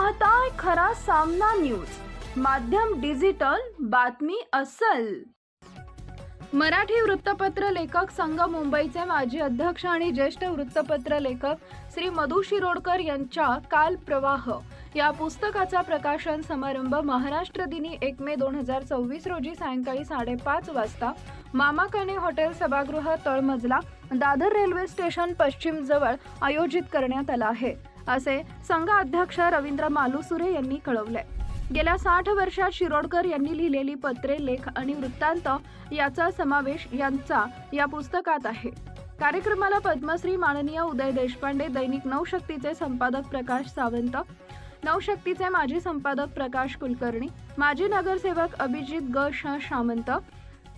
पाहताय खरा सामना न्यूज, माध्यम डिजिटल, बातमी अस्सल। मराठी वृत्तपत्र लेखक संघ मुंबईचे माजी अध्यक्ष आणि ज्येष्ठ वृत्तपत्र लेखक श्री मधु शिरोडकर यांच्या काल प्रवाह या पुस्तकाचा प्रकाशन समारंभ महाराष्ट्र दिनी 1 मे 2024 रोजी सायंकाळी 5:30 वाजता मामा काने हॉटेल सभागृह तळमजला, दादर रेल्वे स्टेशन पश्चिम जवळ आयोजित करण्यात आला आहे, असे संघ अध्यक्ष रवींद्र मालुसुरे यांनी कळवले। गेल्या 60 वर्षात शिरोडकर यांनी लिहिलेली पत्रे, लेख आणि वृत्तांत याचा समावेश यांचा या पुस्तकात आहे। कार्यक्रमाला पद्मश्री माननीय उदय देशपांडे, दैनिक नवशक्तीचे संपादक प्रकाश सावंत, नवशक्तीचे माजी संपादक प्रकाश कुलकर्णी, माजी नगरसेवक अभिजित सामंत,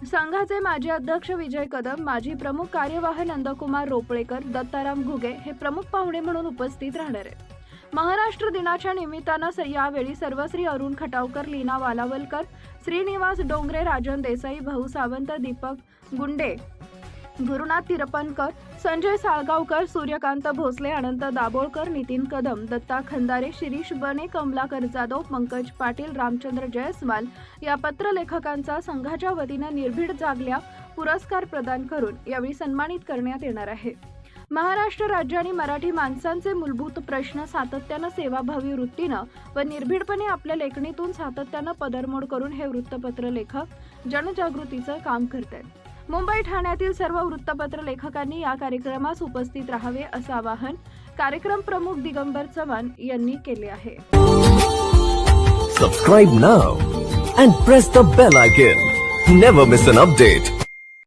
संघाचे माजी अध्यक्ष विजय कदम, माजी प्रमुख कार्यवाह नंदकुमार रोपळेकर, दत्ताराम घुगे हे प्रमुख पाहुणे म्हणून उपस्थित राहणार आहेत। महाराष्ट्र दिनाच्या निमित्तानं यावेळी सर्वश्री अरुण खटावकर, लीना वालावलकर, श्रीनिवास डोंगरे, राजन देसाई, भाऊ सावंत, दीपक गुंडे, गुरुनाथ तिरपणकर, संजय साळगावकर, सूर्यकांत भोसले, अनंत दाभोळकर, नितीन कदम, दत्ता खंदारे, शिरीष बने, कमलाकर जाधव, पंकज पाटील, रामचंद्र जयस्वाल या पत्रलेखकांचा संघाच्या वतीने निर्भीड जागल्या पुरस्कार प्रदान करून यावेळी सन्मानित करण्यात येणार आहे। महाराष्ट्र राज्य आणि मराठी माणसांचे मूलभूत प्रश्न सातत्यानं सेवाभावी वृत्तीनं व निर्भीडपणे आपल्या लेखणीतून सातत्यानं पदरमोड करून हे वृत्तपत्र लेखक जनजागृतीचं काम करतात। मुंबई ठाण्यातील सर्व वृत्तपत्र लेखकांनी या कार्यक्रमास उपस्थित राहावे असं आवाहन कार्यक्रम प्रमुख दिगंबर चव्हाण यांनी केले आहे। Subscribe now and press the bell icon. Never miss an update.